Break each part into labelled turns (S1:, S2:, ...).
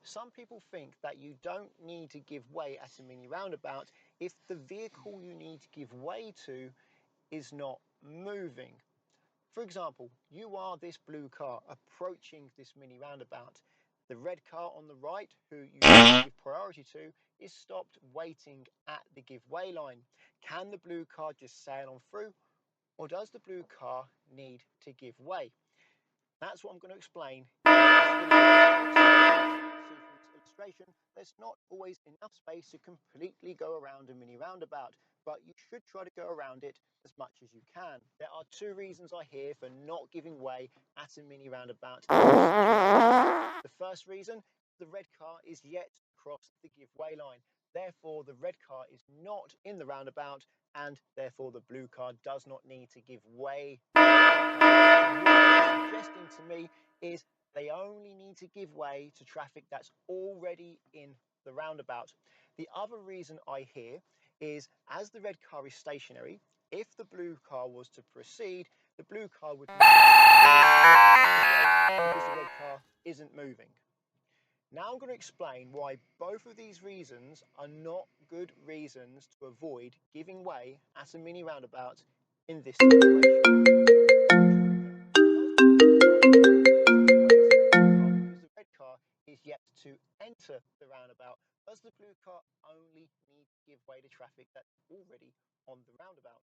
S1: Some people think that you don't need to give way at a mini roundabout if the vehicle you need to give way to is not moving. For example, you are this blue car approaching this mini roundabout. The red car on the right, who you give priority to, is stopped waiting at the give way line. Can the blue car just sail on through, or does the blue car need to give way? That's what I'm going to explain. Illustration, there's not always enough space to completely go around a mini roundabout, but you should try to go around it as much as you can. There are two reasons I hear for not giving way at a mini roundabout. The first reason, the red car is yet to cross the give way line. Therefore, the red car is not in the roundabout, and therefore the blue car does not need to give way. What you're suggesting to me is they only need to give way to traffic that's already in the roundabout. The other reason I hear is, as the red car is stationary, if the blue car was to proceed, the blue car would not because the red car isn't moving. Now I'm going to explain why both of these reasons are not good reasons to avoid giving way at a mini roundabout in this situation. Because the red car is yet to enter the roundabout, does the blue car only need to give way to traffic that's already on the roundabout?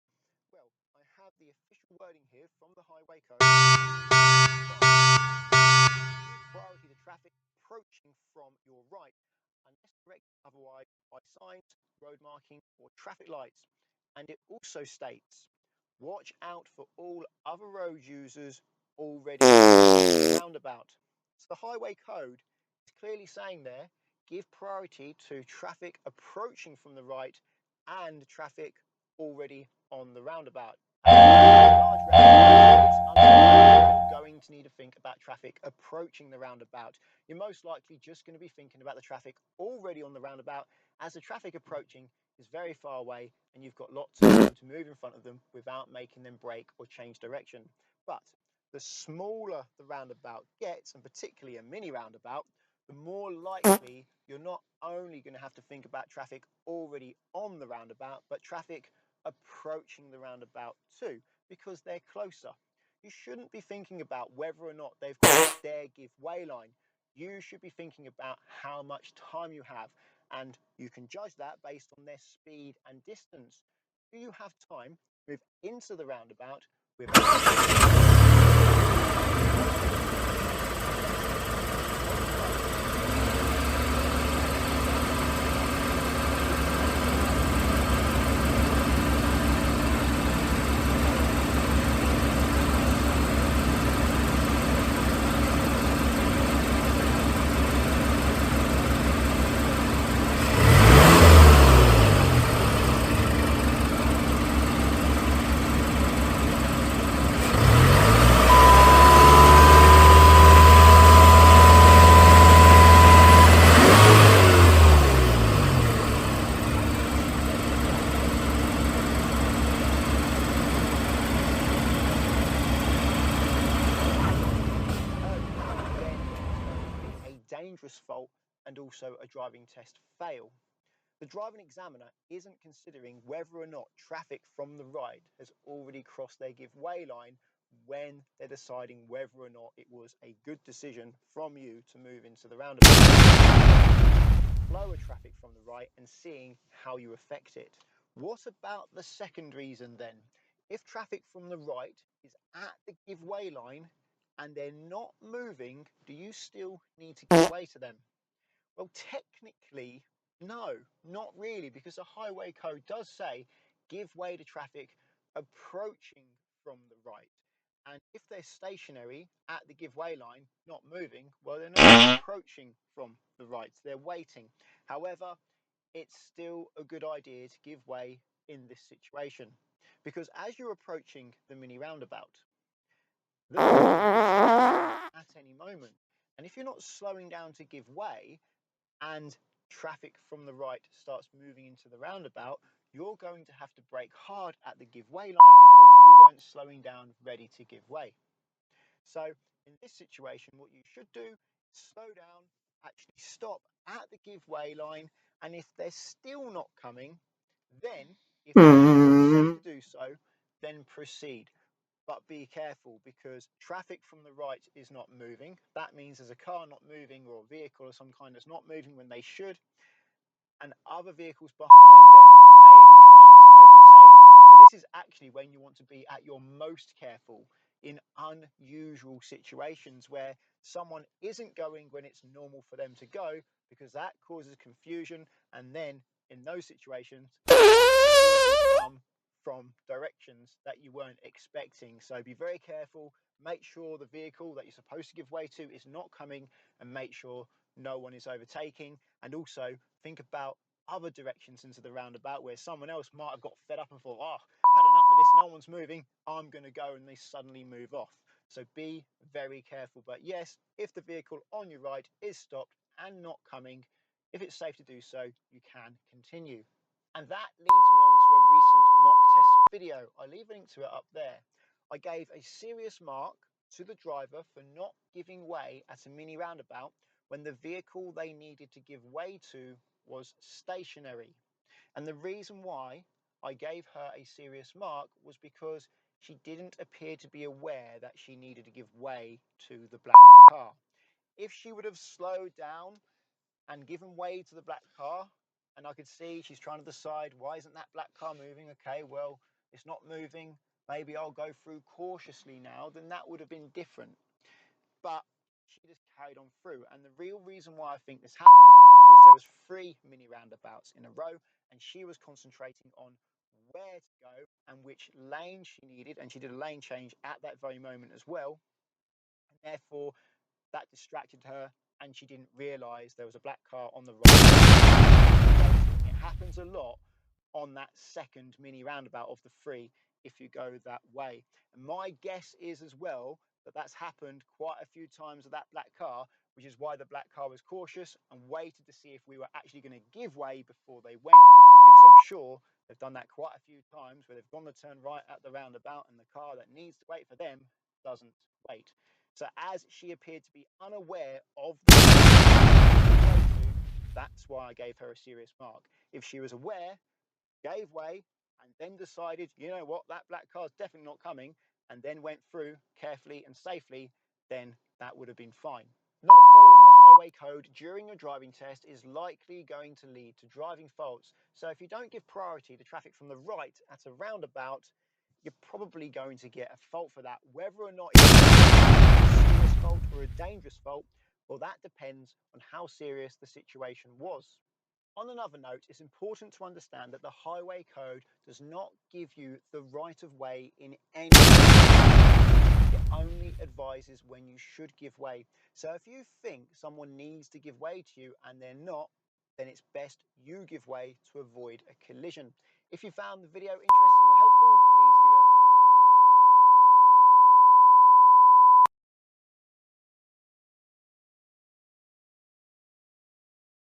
S1: Well, I have the official wording here from the highway code. Priority to traffic approaching from your right, unless directed otherwise by signs, road marking, or traffic lights. And it also states, watch out for all other road users already in the roundabout. So the highway code is clearly saying there, give priority to traffic approaching from the right and traffic already on the roundabout. You're going to need to think about traffic approaching the roundabout. You're most likely just going to be thinking about the traffic already on the roundabout, as the traffic approaching is very far away and you've got lots of time to move in front of them without making them brake or change direction. But the smaller the roundabout gets, and particularly a mini roundabout, the more likely you're not only going to have to think about traffic already on the roundabout, but traffic approaching the roundabout too, because they're closer. You shouldn't be thinking about whether or not they've got their give way line. You should be thinking about how much time you have, and you can judge that based on their speed and distance. Do you have time to move into the roundabout without dangerous fault and also a driving test fail. The driving examiner isn't considering whether or not traffic from the right has already crossed their give way line when they're deciding whether or not it was a good decision from you to move into the roundabout. Flow of traffic from the right and seeing how you affect it. What about the second reason then? If traffic from the right is at the give way line and they're not moving, do you still need to give way to them? Well, technically, no, not really, because the highway code does say give way to traffic approaching from the right. And if they're stationary at the give way line, not moving, well, they're not approaching from the right, they're waiting. However, it's still a good idea to give way in this situation, because as you're approaching the mini roundabout, at any moment. And if you're not slowing down to give way and traffic from the right starts moving into the roundabout, you're going to have to brake hard at the give way line because you weren't slowing down ready to give way. So in this situation, what you should do is slow down actually stop at the give way line, and if they're still not coming, then if they feel safe to do so, then proceed. But be careful, because traffic from the right is not moving. That means there's a car not moving, or a vehicle of some kind that's not moving when they should, and other vehicles behind them may be trying to overtake. So this is actually when you want to be at your most careful in unusual situations where someone isn't going when it's normal for them to go, because that causes confusion, and then in those situations will come from directions that you weren't expecting. So be very careful, make sure the vehicle that you're supposed to give way to is not coming, and make sure no one is overtaking. And also think about other directions into the roundabout where someone else might have got fed up and thought, oh, had enough of this, no one's moving, I'm going to go, and they suddenly move off. So be very careful. But yes, if the vehicle on your right is stopped and not coming, if it's safe to do so, you can continue. And that leads me on to a recent mock test video. I leave a link to it up there. I gave a serious mark to the driver for not giving way at a mini roundabout when the vehicle they needed to give way to was stationary. And the reason why I gave her a serious mark was because she didn't appear to be aware that she needed to give way to the black car. If she would have slowed down and given way to the black car, and I could see she's trying to decide, why isn't that black car moving? Okay, well, it's not moving, maybe I'll go through cautiously now, then that would have been different. But she just carried on through, and the real reason why I think this happened was because there was 3 mini roundabouts in a row, and she was concentrating on where to go and which lane she needed, and she did a lane change at that very moment as well, and therefore that distracted her, and she didn't realise there was a black car on the right. It happens a lot on that second mini roundabout of the 3 if you go that way. And my guess is as well that that's happened quite a few times with that black car, which is why the black car was cautious and waited to see if we were actually going to give way before they went, because I'm sure they've done that quite a few times where they've gone to turn right at the roundabout and the car that needs to wait for them doesn't wait. So as she appeared to be unaware of that's why I gave her a serious mark. If she was aware, gave way, and then decided, you know what, that black car's definitely not coming, and then went through carefully and safely, then that would have been fine. Not following the highway code during your driving test is likely going to lead to driving faults. So if you don't give priority to traffic from the right at a roundabout, you're probably going to get a fault for that. Whether or not it's a serious fault or a dangerous fault, well, that depends on how serious the situation was. On another note, it's important to understand that the highway code does not give you the right of way in any way. It only advises when you should give way. So if you think someone needs to give way to you and they're not, then it's best you give way to avoid a collision. If you found the video interesting or helpful, please give it a